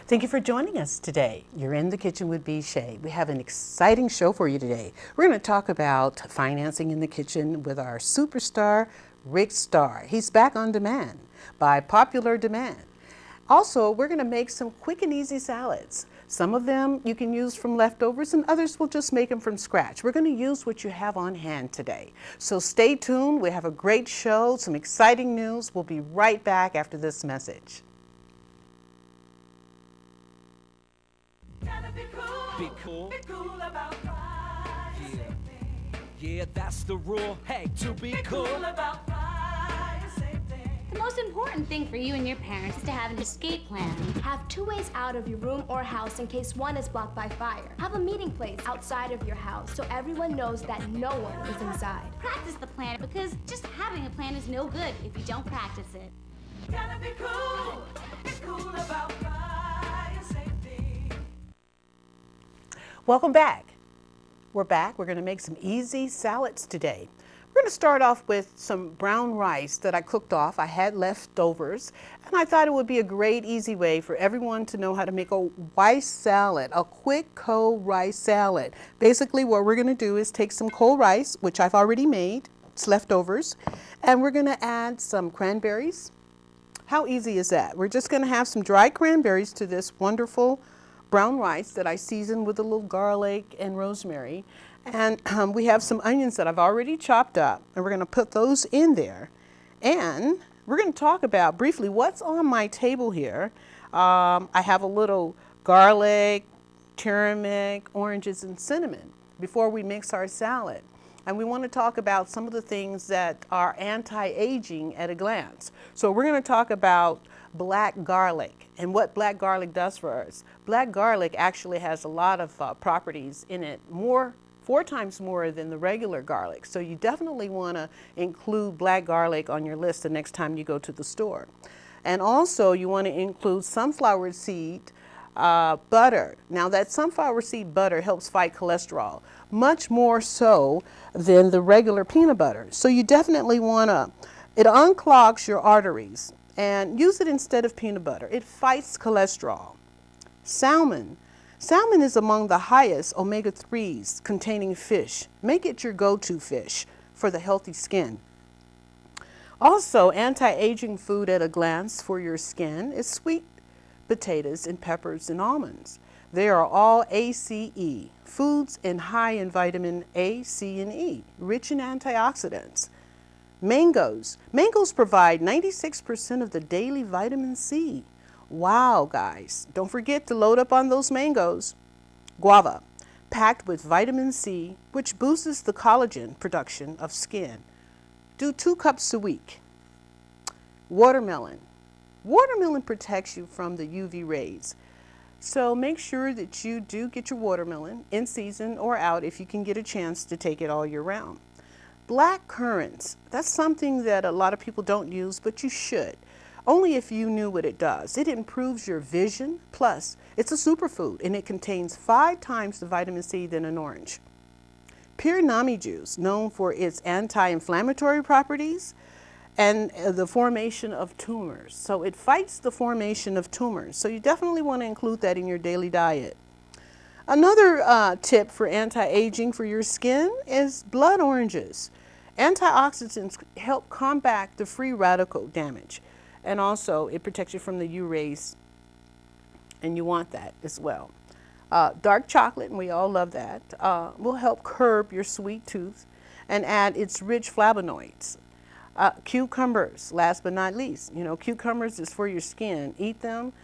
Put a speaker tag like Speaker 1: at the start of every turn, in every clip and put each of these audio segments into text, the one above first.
Speaker 1: Thank you for joining us today. You're in the kitchen with B. Shay. We have an exciting show for you today. We're going to talk about financing in the kitchen with our superstar, Rick Starr. He's back on demand by popular demand. Also, we're going to make some quick and easy salads. Some of them you can use from leftovers and others will just make them from scratch. We're going to use what you have on hand today. So stay tuned. We have a great show, some exciting news. We'll be right back after this message.
Speaker 2: Be cool. Be cool about fire safety. Yeah, that's the rule. Hey, to be cool about fire safety.
Speaker 3: The most important thing for you and your parents is to have an escape plan.
Speaker 4: Have 2 ways out of your room or house in case one is blocked by fire. Have a meeting place outside of your house so everyone knows that no one is inside.
Speaker 3: Practice the plan because just having a plan is no good if you don't practice it.
Speaker 2: Gotta be cool about fire safety.
Speaker 1: Welcome back. We're back. We're going to make some easy salads today. We're going to start off with some brown rice that I cooked off. I had leftovers, and I thought it would be a great, easy way for everyone to know how to make a rice salad, a quick cold rice salad. Basically, what we're going to do is take some cold rice, which I've already made, it's leftovers, and we're going to add some cranberries. How easy is that? We're just going to have some dried cranberries to this wonderful brown rice that I seasoned with a little garlic and rosemary. And we have some onions that I've already chopped up, and we're going to put those in there. And we're going to talk about briefly what's on my table here. I have a little garlic, turmeric, oranges, and cinnamon before we mix our salad. And we want to talk about some of the things that are anti-aging at a glance. So we're going to talk about black garlic and what black garlic does for us. Black garlic actually has a lot of properties in it, 4 times more than the regular garlic. So you definitely want to include black garlic on your list the next time you go to the store. And also you want to include sunflower seed butter. Now that sunflower seed butter helps fight cholesterol, much more so than the regular peanut butter. So you definitely want to, it unclogs your arteries, and use it instead of peanut butter. It fights cholesterol. Salmon. Salmon is among the highest omega-3s containing fish. Make it your go-to fish for the healthy skin. Also, anti-aging food at a glance for your skin is sweet potatoes and peppers and almonds. They are all ACE, foods and high in vitamin A, C, and E, rich in antioxidants. Mangoes. Mangoes provide 96% of the daily vitamin C. Wow, guys. Don't forget to load up on those mangoes. Guava, packed with vitamin C, which boosts the collagen production of skin. Do 2 cups a week. Watermelon. Watermelon protects you from the UV rays. So make sure that you do get your watermelon in season or out if you can get a chance to take it all year round. Black currants, that's something that a lot of people don't use, but you should. Only if you knew what it does. It improves your vision, plus it's a superfood and it contains 5 times the vitamin C than an orange. Pure nami juice, known for its anti-inflammatory properties and the formation of tumors. So it fights the formation of tumors. So you definitely want to include that in your daily diet. Another tip for anti-aging for your skin is blood oranges. Antioxidants help combat the free radical damage, and also it protects you from the UV rays, and you want that as well. Dark chocolate, and we all love that, will help curb your sweet tooth and add its rich flavonoids. Cucumbers, last but not least. You know, cucumbers is for your skin. Eat them,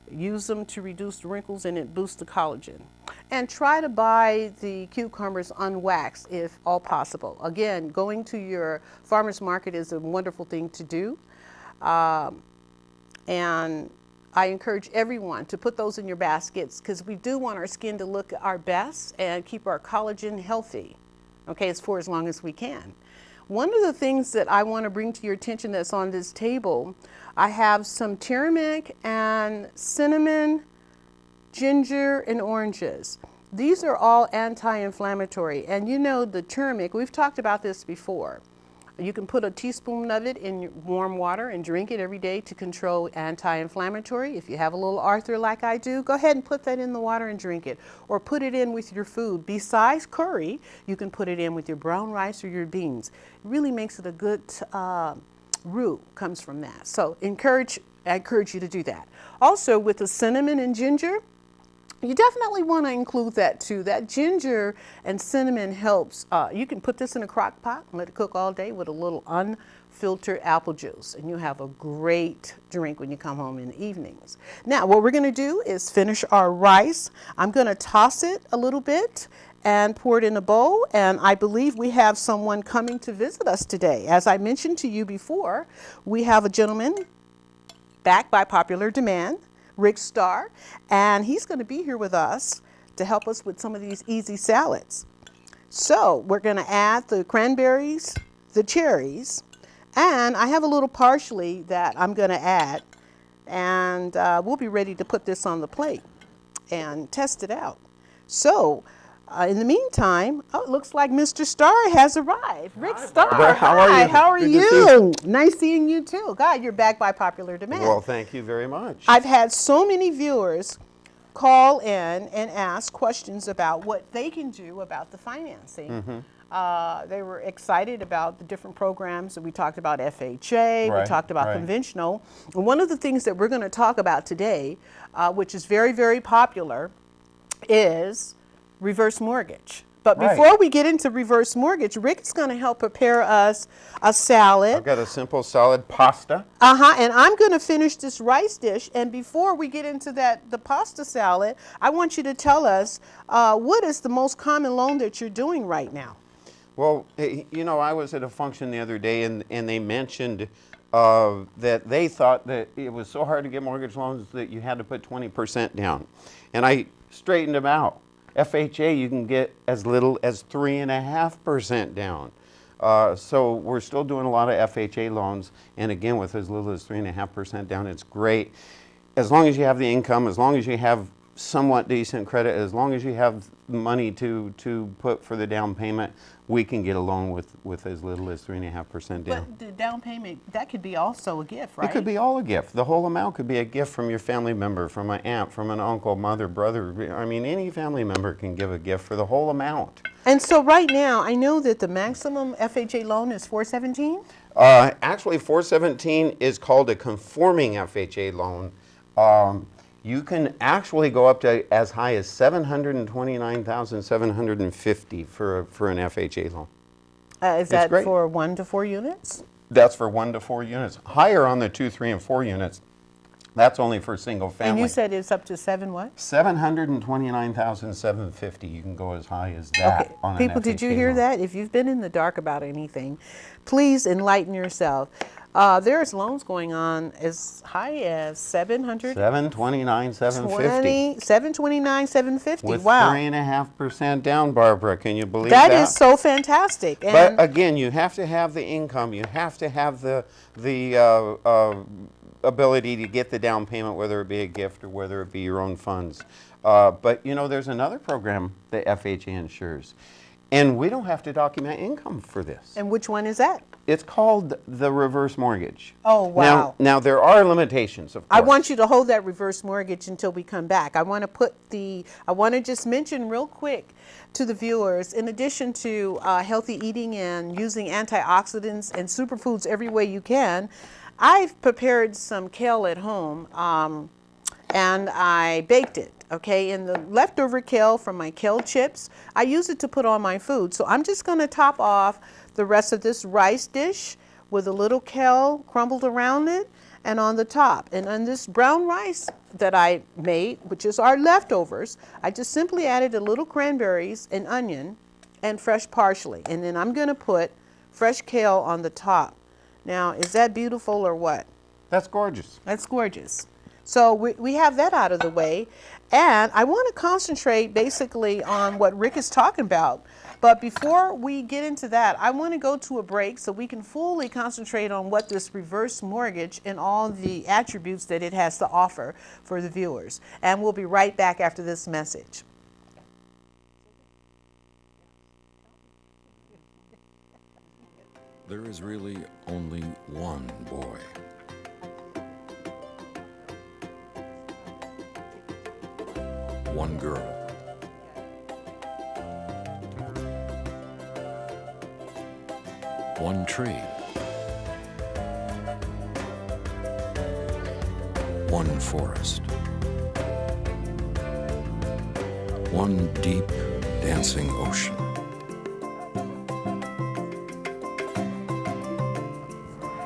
Speaker 1: use them to reduce the wrinkles, and it boosts the collagen. And try to buy the cucumbers unwaxed if all possible. Again, going to your farmer's market is a wonderful thing to do. And I encourage everyone to put those in your baskets because we do want our skin to look our best and keep our collagen healthy, okay, for as long as we can. One of the things that I want to bring to your attention that's on this table, I have some turmeric and cinnamon, ginger, and oranges. These are all anti-inflammatory. And you know the turmeric, we've talked about this before. You can put a teaspoon of it in warm water and drink it every day to control anti-inflammatory. If you have a little arthur like I do, go ahead and put that in the water and drink it. Or put it in with your food. Besides curry, you can put it in with your brown rice or your beans. It really makes it a good root comes from that. So I encourage you to do that. Also with the cinnamon and ginger, you definitely want to include that too. That ginger and cinnamon helps. You can put this in a crock pot and let it cook all day with a little unfiltered apple juice, and you'll have a great drink when you come home in the evenings. Now, what we're going to do is finish our rice. I'm going to toss it a little bit and pour it in a bowl, and I believe we have someone coming to visit us today. As I mentioned to you before, we have a gentleman back by popular demand, Rick Starr, and he's going to be here with us to help us with some of these easy salads. So we're going to add the cranberries, the cherries, and I have a little parsley that I'm going to add, and we'll be ready to put this on the plate and test it out. So in the meantime, oh, it looks like Mr. Starr has arrived. Rick Starr,
Speaker 5: Well, how are you?
Speaker 1: How are
Speaker 5: Good to
Speaker 1: you? Nice seeing you too. God, you're back by popular demand.
Speaker 5: Well, thank you very much.
Speaker 1: I've had so many viewers call in and ask questions about what they can do about the financing. They were excited about the different programs that we talked about, FHA, we talked about conventional. And one of the things that we're going to talk about today, which is very, very popular, is reverse mortgage. But before we get into reverse mortgage, Rick's going to help prepare us a salad.
Speaker 5: I've got a simple salad pasta.
Speaker 1: And I'm going to finish this rice dish. And before we get into the pasta salad, I want you to tell us what is the most common loan that you're doing right now?
Speaker 5: Well, you know, I was at a function the other day and they mentioned that they thought that it was so hard to get mortgage loans that you had to put 20% down. And I straightened them out. FHA, you can get as little as 3.5% down. So we're still doing a lot of FHA loans, and again, with as little as 3.5% down, it's great. As long as you have the income, as long as you have somewhat decent credit, as long as you have money to put for the down payment, we can get a loan with as little as 3.5% down.
Speaker 1: But the down payment, that could be also a gift, right?
Speaker 5: It could be all a gift. The whole amount could be a gift from your family member, from an aunt, from an uncle, mother, brother. I mean, any family member can give a gift for the whole amount.
Speaker 1: And so right now, I know that the maximum FHA loan is $417?
Speaker 5: Actually, $417 is called a conforming FHA loan. You can actually go up to as high as $729,750 for an FHA loan.
Speaker 1: Is that for 1 to 4 units?
Speaker 5: That's for 1 to 4 units. Higher on the 2, 3, and 4 units. That's only for single family.
Speaker 1: And you said it's up to 7 what?
Speaker 5: $729,750. You can go as high as that on an
Speaker 1: People,
Speaker 5: FHA
Speaker 1: did you hear
Speaker 5: loan.
Speaker 1: that? If you've been in the dark about anything, please enlighten yourself. There's loans going on as high as
Speaker 5: $729,750.
Speaker 1: $729,750.
Speaker 5: With
Speaker 1: wow.
Speaker 5: 3.5% down, Barbara. Can you believe that?
Speaker 1: That is so fantastic. And
Speaker 5: but again, you have to have the income. You have to have the ability to get the down payment, whether it be a gift or whether it be your own funds. But you know, there's another program that FHA insures, and we don't have to document income for this.
Speaker 1: And which one is that?
Speaker 5: It's called the reverse mortgage.
Speaker 1: Oh, wow.
Speaker 5: Now there are limitations, of course.
Speaker 1: I want you to hold that reverse mortgage until we come back. I want to just mention real quick to the viewers, in addition to healthy eating and using antioxidants and superfoods every way you can, I've prepared some kale at home and I baked it. Okay, and the leftover kale from my kale chips, I use it to put on my food. So I'm just going to top off the rest of this rice dish with a little kale crumbled around it. and on the top. And on this brown rice that I made, which is our leftovers, I just simply added a little cranberries and onion and fresh parsley. And then I'm going to put fresh kale on the top. Now, is that beautiful or what?
Speaker 5: That's gorgeous.
Speaker 1: That's gorgeous. So we have that out of the way. And I want to concentrate basically on what Rick is talking about. But before we get into that, I want to go to a break so we can fully concentrate on what this reverse mortgage and all the attributes that it has to offer for the viewers. And we'll be right back after this message.
Speaker 6: There is really only one boy. One girl. One tree. One forest. One deep, dancing ocean.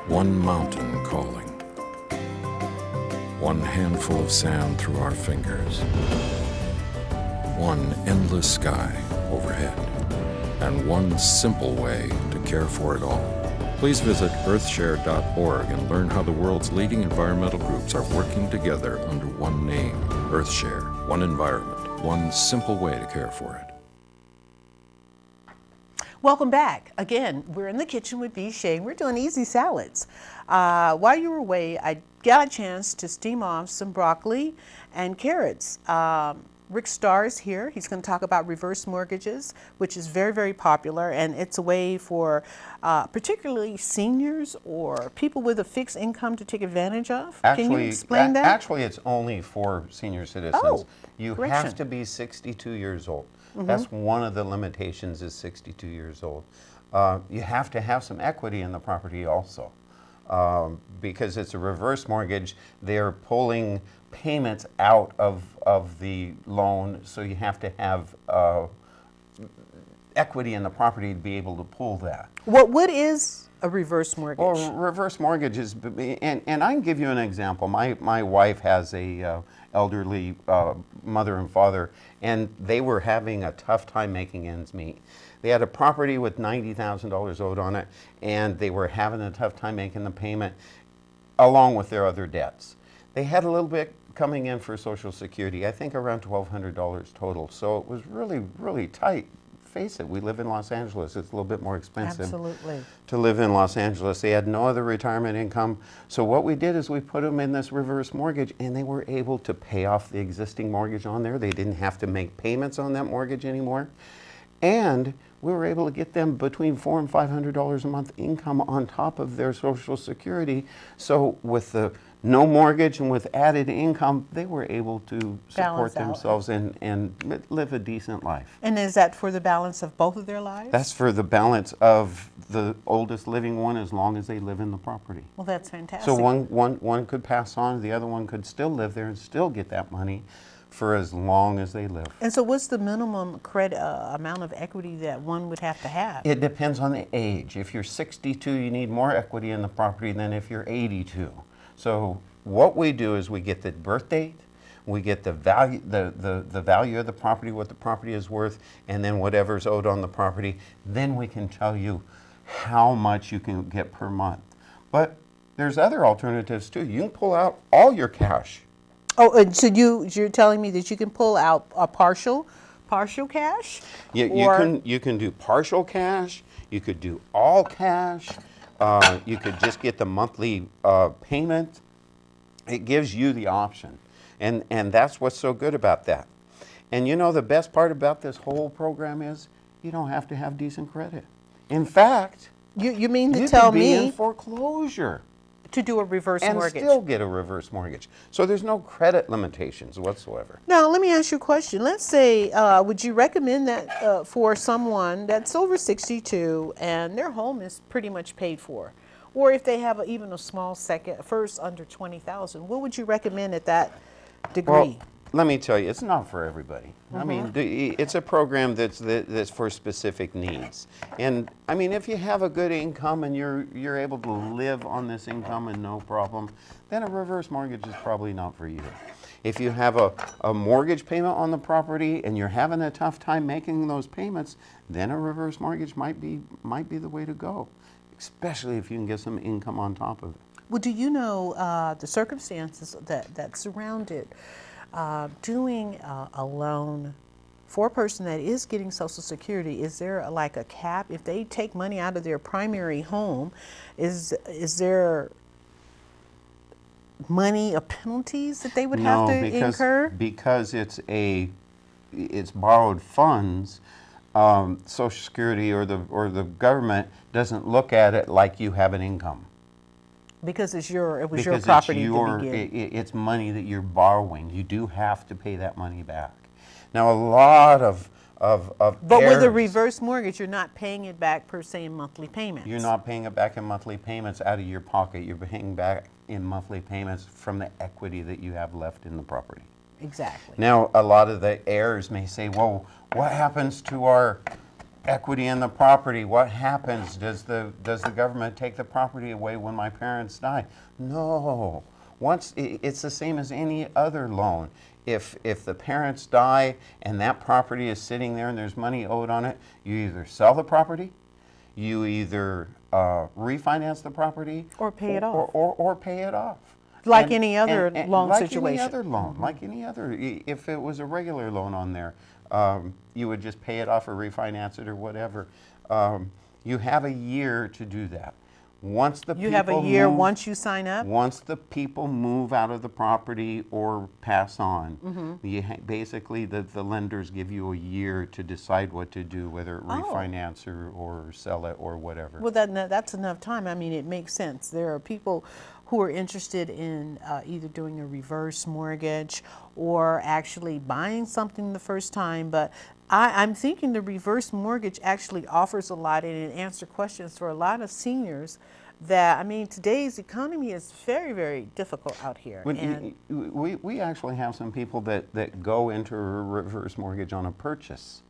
Speaker 6: One mountain calling. One handful of sand through our fingers. One endless sky overhead. And one simple way to care for it all. Please visit earthshare.org and learn how the world's leading environmental groups are working together under one name, EarthShare. One environment, one simple way to care for it.
Speaker 1: Welcome back. Again, we're in the kitchen with B. Shane. We're doing easy salads. While you were away, I got a chance to steam off some broccoli and carrots. Rick Starr is here. He's going to talk about reverse mortgages, which is very, very popular, and it's a way for particularly seniors or people with a fixed income to take advantage of. Can you explain that?
Speaker 5: Actually, it's only for senior citizens.
Speaker 1: Oh,
Speaker 5: you
Speaker 1: correction.
Speaker 5: have to be 62 years old. That's one of the limitations, is 62 years old. You have to have some equity in the property also. Because it's a reverse mortgage, they're pulling payments out of the loan, so you have to have equity in the property to be able to pull that.
Speaker 1: What is a reverse mortgage?
Speaker 5: Well, reverse mortgages, and I can give you an example. My wife has a elderly mother and father, and they were having a tough time making ends meet. They had a property with $90,000 owed on it, and they were having a tough time making the payment along with their other debts. They had a little bit coming in for Social Security, I think around $1,200 total. So it was really, really tight. Face it, we live in Los Angeles. It's a little bit more expensive to live in Los Angeles. They had no other retirement income. So what we did is we put them in this reverse mortgage, and they were able to pay off the existing mortgage on there. They didn't have to make payments on that mortgage anymore. And we were able to get them between $400 and $500 a month income on top of their Social Security. So with the no mortgage and with added income, they were able to support themselves and live a decent life.
Speaker 1: And is that for the balance of both of their lives?
Speaker 5: That's for the balance of the oldest living one, as long as they live in the property.
Speaker 1: Well, that's fantastic.
Speaker 5: So one could pass on, the other one could still live there and still get that money for as long as they live.
Speaker 1: And so what's the minimum credit amount of equity that one would have to have?
Speaker 5: It depends on the age. If you're 62, you need more equity in the property than if you're 82. So what we do is we get the birth date, we get the value, the value of the property, what the property is worth, and then whatever's owed on the property. Then we can tell you how much you can get per month. But there's other alternatives too. You can pull out all your cash.
Speaker 1: Oh, and so you're telling me that you can pull out a partial cash?
Speaker 5: Yeah, you can do partial cash. You could do all cash. You could just get the monthly payment. It gives you the option, and that's what's so good about that. And you know, the best part about this whole program is you don't have to have decent credit. In fact,
Speaker 1: you mean to
Speaker 5: you
Speaker 1: tell
Speaker 5: could be
Speaker 1: me
Speaker 5: in foreclosure
Speaker 1: to do a reverse
Speaker 5: and
Speaker 1: mortgage
Speaker 5: still get a reverse mortgage. So there's no credit limitations whatsoever.
Speaker 1: Now, let me ask you a question. Let's say, would you recommend that for someone that's over 62 and their home is pretty much paid for? Or if they have even a small first under $20,000, what would you recommend at that degree?
Speaker 5: let me tell you, it's not for everybody. I mean, it's a program that's for specific needs. And I mean, if you have a good income and you're able to live on this income and no problem, then a reverse mortgage is probably not for you. If you have a mortgage payment on the property and you're having a tough time making those payments, then a reverse mortgage might be the way to go, especially if you can get some income on top of it.
Speaker 1: Well, do you know the circumstances that surrounded doing a loan for a person that is getting Social Security? Is there like a cap? If they take money out of their primary home, is there money or penalties that they would have to incur?
Speaker 5: Because it's borrowed funds. Social Security or the government doesn't look at it like you have an income.
Speaker 1: Because it was your property to begin.
Speaker 5: It's money that you're borrowing. You do have to pay that money back. Now, a lot of
Speaker 1: But with a reverse mortgage, you're not paying it back per se in monthly payments.
Speaker 5: You're not paying it back in monthly payments out of your pocket. You're paying back in monthly payments from the equity that you have left in the property.
Speaker 1: Exactly.
Speaker 5: Now, a lot of the heirs may say, well, what happens to our equity in the property? What happens? Does the government take the property away when my parents die? No. It's the same as any other loan. If the parents die and that property is sitting there and there's money owed on it, you either sell the property, you either refinance the property,
Speaker 1: or pay it off.
Speaker 5: Or pay it off.
Speaker 1: Like any other loan situation.
Speaker 5: Like any other loan, like any other. If it was a regular loan on there, you would just pay it off or refinance it or whatever. You have a year to do that. Once the
Speaker 1: you have a year once you sign up?
Speaker 5: Once the people move out of the property or pass on, basically the lenders give you a year to decide what to do, whether refinance or sell it or whatever.
Speaker 1: Well, that's enough time. I mean, it makes sense. There are people who are interested in either doing a reverse mortgage or actually buying something the first time, but I'm thinking the reverse mortgage actually offers a lot, and it answers questions for a lot of seniors that, I mean, today's economy is very, very difficult out here.
Speaker 5: We actually have some people that go into a reverse mortgage on a purchase.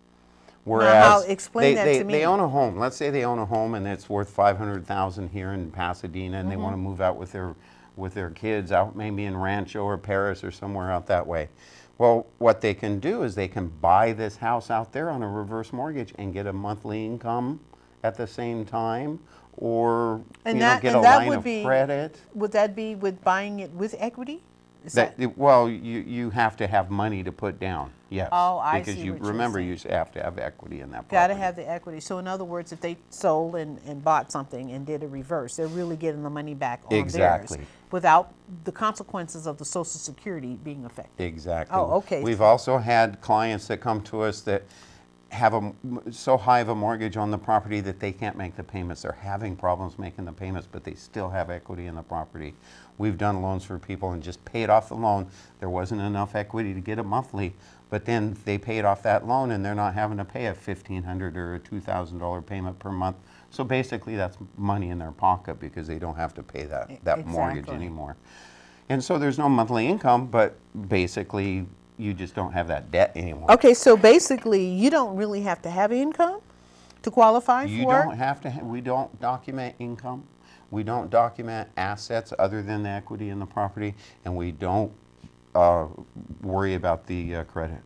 Speaker 5: Whereas
Speaker 1: explain that to me.
Speaker 5: They own a home. Let's say they own a home and it's worth $500,000 here in Pasadena, and they want to move out with their kids out maybe in Rancho or Paris or somewhere out that way. Well, what they can do is they can buy this house out there on a reverse mortgage and get a monthly income at the same time, or get a line of credit.
Speaker 1: Would that be with buying it with equity?
Speaker 5: Well, you have to have money to put down, yes.
Speaker 1: Oh, I see.
Speaker 5: Because you have to have equity in that property.
Speaker 1: Got to have the equity. So in other words, if they sold and bought something and did a reverse, they're really getting the money back on theirs without the consequences of the Social Security being affected.
Speaker 5: Exactly.
Speaker 1: Oh, okay.
Speaker 5: We've also had clients that come to us that have so high of a mortgage on the property that they can't make the payments. They're having problems making the payments, but they still have equity in the property. We've done loans for people and just paid off the loan. There wasn't enough equity to get a monthly, but then they paid off that loan and they're not having to pay a $1,500 or a $2,000 payment per month. So basically that's money in their pocket because they don't have to pay that mortgage anymore. And so there's no monthly income, but basically you just don't have that debt anymore.
Speaker 1: Okay, so basically you don't really have to have income to qualify for it?
Speaker 5: You don't have to, we don't document income. We don't document assets other than the equity in the property, and we don't worry about the credit.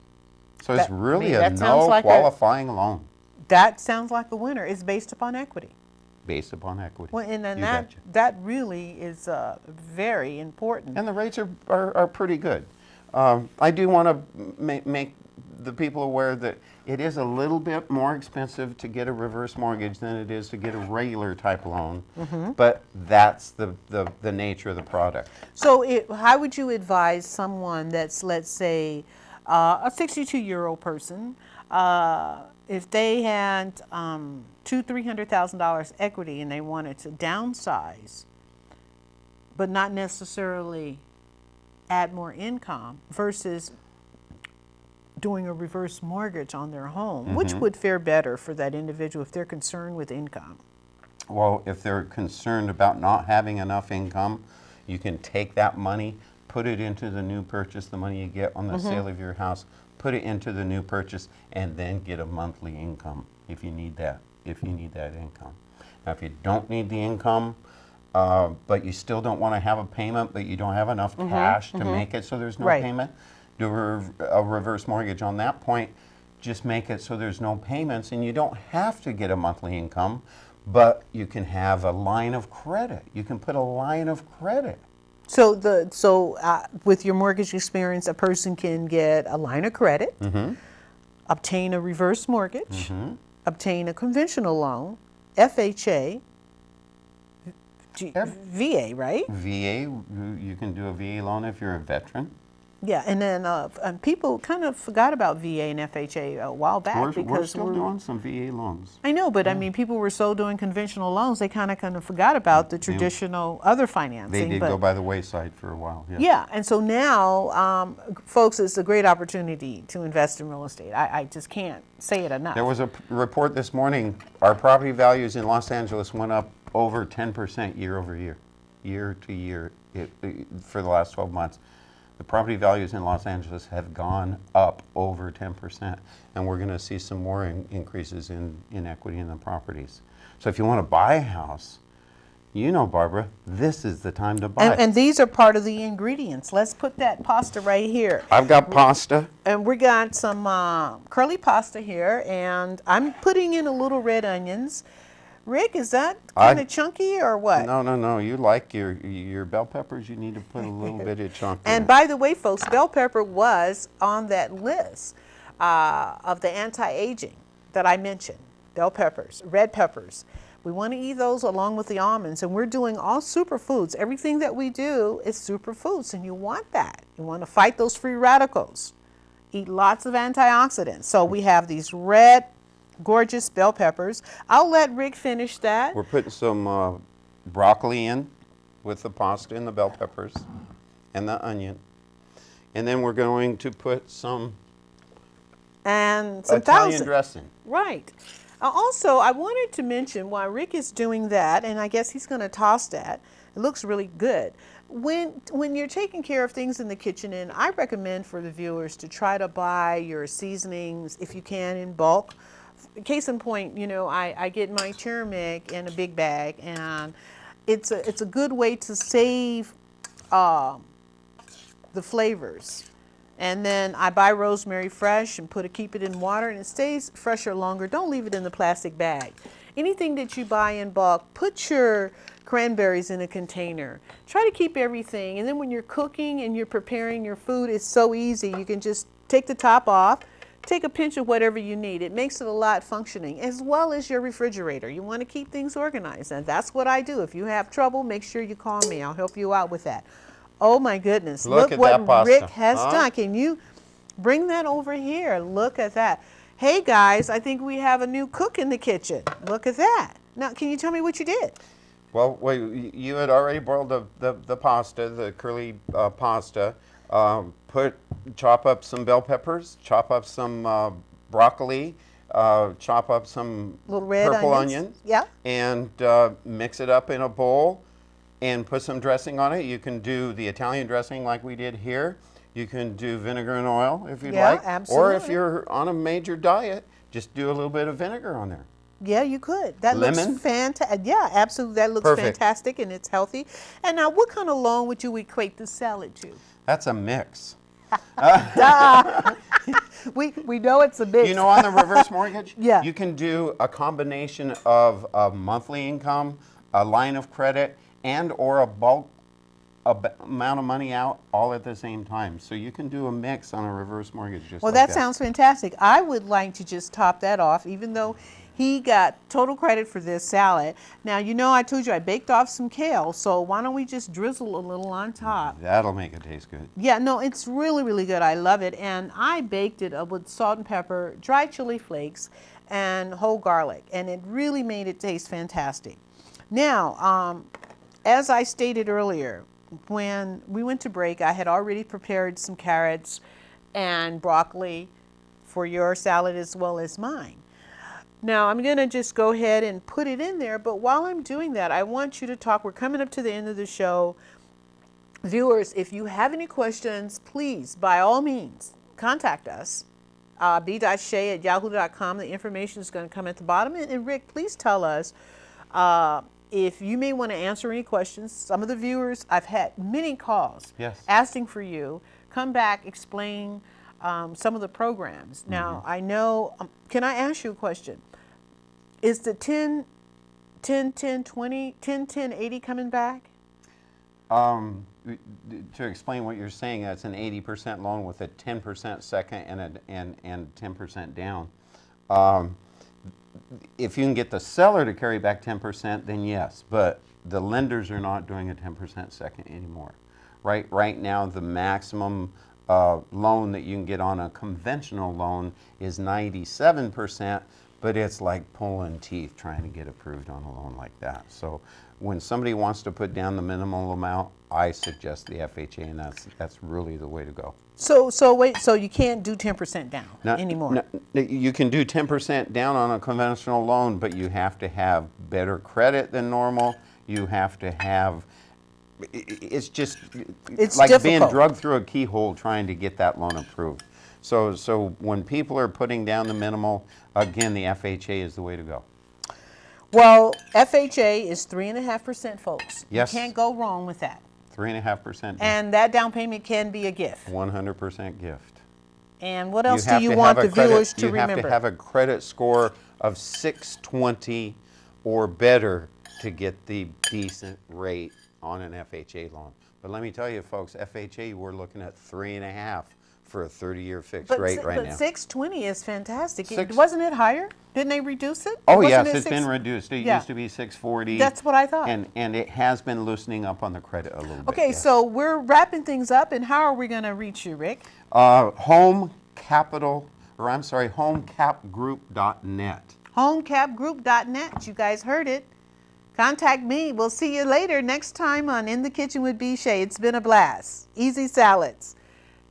Speaker 5: So it's really a no qualifying loan.
Speaker 1: That sounds like a winner. It's based upon equity.
Speaker 5: Based upon equity.
Speaker 1: Well, and then that really is very important.
Speaker 5: And the rates are pretty good. I do want to make the people aware that it is a little bit more expensive to get a reverse mortgage than it is to get a regular type loan, but that's the nature of the product. So
Speaker 1: how would you advise someone that's, let's say, a 62-year-old person, if they had $200,000-300,000 equity and they wanted to downsize, but not necessarily add more income versus doing a reverse mortgage on their home, which would fare better for that individual if they're concerned with income?
Speaker 5: Well, if they're concerned about not having enough income, you can take that money, put it into the new purchase, the money you get on the sale of your house, put it into the new purchase, and then get a monthly income if you need that, income. Now, if you don't need the income, but you still don't want to have a payment, but you don't have enough cash to make it so there's no payment, do a reverse mortgage on that point. Just make it so there's no payments, and you don't have to get a monthly income, but you can have a line of credit. You can put a line of credit.
Speaker 1: So with your mortgage experience, a person can get a line of credit, obtain a reverse mortgage, obtain a conventional loan, FHA, VA, right?
Speaker 5: VA, you can do a VA loan if you're a veteran.
Speaker 1: Yeah, and then people kind of forgot about VA and FHA a while back
Speaker 5: We're still doing some VA loans.
Speaker 1: I know, but I mean, people were so doing conventional loans, they kind of forgot about the traditional other financing.
Speaker 5: They did go by the wayside for a while. Yeah,
Speaker 1: yeah, and so now, folks, it's a great opportunity to invest in real estate. I just can't say it enough.
Speaker 5: There was a report this morning. Our property values in Los Angeles went up over 10% year over year, year to year, for the last 12 months. The property values in Los Angeles have gone up over 10%, and we're going to see some more increases in equity in the properties. So if you want to buy a house, you know, Barbara, this is the time to buy.
Speaker 1: And these are part of the ingredients. Let's put that pasta right here.
Speaker 5: I've got pasta.
Speaker 1: And we got some curly pasta here, and I'm putting in a little red onions. Rick, is that kind of chunky or what?
Speaker 5: No. You like your bell peppers, you need to put a little bit of chunk in
Speaker 1: And
Speaker 5: it.
Speaker 1: by the way, folks, bell pepper was on that list of the anti-aging that I mentioned. Bell peppers, red peppers. We want to eat those along with the almonds, and we're doing all superfoods. Everything that we do is superfoods, and you want that. You want to fight those free radicals. Eat lots of antioxidants. So we have these red, gorgeous bell peppers. I'll let Rick finish that.
Speaker 5: We're putting some broccoli in with the pasta and the bell peppers and the onion. And then we're going to put some Italian dressing.
Speaker 1: Right. Also, I wanted to mention while Rick is doing that, and I guess he's going to toss that. It looks really good. When you're taking care of things in the kitchen, and I recommend for the viewers to try to buy your seasonings, if you can, in bulk. Case in point, you know, I get my turmeric in a big bag, and it's a good way to save the flavors. And then I buy rosemary fresh and keep it in water, and it stays fresher longer. Don't leave it in the plastic bag. Anything that you buy in bulk, put your cranberries in a container. Try to keep everything, and then when you're cooking and you're preparing your food, it's so easy. You can just take the top off, take a pinch of whatever you need. It makes it a lot functioning, as well as your refrigerator. You want to keep things organized, and that's what I do. If you have trouble, make sure you call me. I'll help you out with that. Oh my goodness, look what Rick has done. Can you bring that over here? Look at that. Hey guys, I think we have a new cook in the kitchen. Look at that. Now, can you tell me what you did?
Speaker 5: Well, wait, you had already boiled the pasta, the curly pasta. Chop up some bell peppers, chop up some broccoli, chop up some
Speaker 1: little red
Speaker 5: purple onions,
Speaker 1: yeah,
Speaker 5: and mix it up in a bowl and put some dressing on it. You can do the Italian dressing like we did here. You can do vinegar and oil if you'd like.
Speaker 1: Absolutely.
Speaker 5: Or if you're on a major diet, just do a little bit of vinegar on there.
Speaker 1: Yeah, you could. That
Speaker 5: Lemon?
Speaker 1: looks fantastic. Yeah, absolutely. That looks fantastic, and it's healthy. And now, what kind of loan would you equate the salad to?
Speaker 5: That's a mix.
Speaker 1: We know it's a mix.
Speaker 5: You know, on the reverse mortgage,
Speaker 1: yeah,
Speaker 5: you can do a combination of a monthly income, a line of credit, and or a bulk amount of money out all at the same time. So you can do a mix on a reverse mortgage just
Speaker 1: well,
Speaker 5: like
Speaker 1: that sounds fantastic. I would like to just top that off, even though he got total credit for this salad. Now, you know, I told you I baked off some kale, so why don't we just drizzle a little on top?
Speaker 5: That'll make it taste good.
Speaker 1: Yeah, no, it's really, really good. I love it. And I baked it with salt and pepper, dried chili flakes, and whole garlic. And it really made it taste fantastic. Now, as I stated earlier, when we went to break, I had already prepared some carrots and broccoli for your salad as well as mine. Now, I'm going to just go ahead and put it in there, but while I'm doing that, I want you to talk. We're coming up to the end of the show. Viewers, if you have any questions, please, by all means, contact us. b.shay@yahoo.com. The information is going to come at the bottom. And Rick, please tell us if you may want to answer any questions. Some of the viewers, I've had many calls asking for you. Come back, explain some of the programs. Now, I know, can I ask you a question? Is the 10, 20, 10-10-80 coming back?
Speaker 5: To explain what you're saying, that's an 80% loan with a 10% second and 10% down. If you can get the seller to carry back 10%, then yes, but the lenders are not doing a 10% second anymore. Right now, the maximum loan that you can get on a conventional loan is 97%, but it's like pulling teeth trying to get approved on a loan like that. So when somebody wants to put down the minimal amount, I suggest the FHA, and that's really the way to go.
Speaker 1: So wait, so you can't do 10% down anymore?
Speaker 5: No, you can do 10% down on a conventional loan, but you have to have better credit than normal. You have to have, it's like
Speaker 1: difficult.
Speaker 5: being drugged through a keyhole trying to get that loan approved. So when people are putting down the minimal, again, the FHA is the way to go.
Speaker 1: Well, FHA is 3.5%, folks.
Speaker 5: Yes.
Speaker 1: You can't go wrong with that.
Speaker 5: 3.5%.
Speaker 1: And that down payment can be a gift.
Speaker 5: 100% gift.
Speaker 1: And what else do you want the viewers to remember?
Speaker 5: You have to have a credit score of 620 or better to get the decent rate on an FHA loan. But let me tell you, folks, FHA, we're looking at 3.5 for a 30-year fixed rate right now.
Speaker 1: But 620 is fantastic. Wasn't it higher? Didn't they reduce it?
Speaker 5: Oh, yes, it's been reduced. It used to be 640.
Speaker 1: That's what I thought.
Speaker 5: And it has been loosening up on the credit a little bit.
Speaker 1: Okay, so we're wrapping things up, and how are we going to reach you, Rick?
Speaker 5: homecapgroup.net.
Speaker 1: Homecapgroup.net. You guys heard it. Contact me. We'll see you later next time on In the Kitchen with B. Shay. It's been a blast. Easy salads.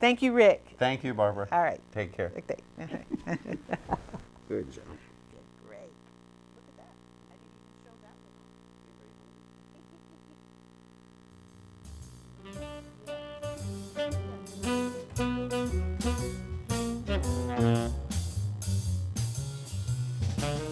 Speaker 1: Thank you, Rick.
Speaker 5: Thank you, Barbara.
Speaker 1: All right.
Speaker 5: Take care. Good job.
Speaker 1: Great. Look at that. I didn't even show that one.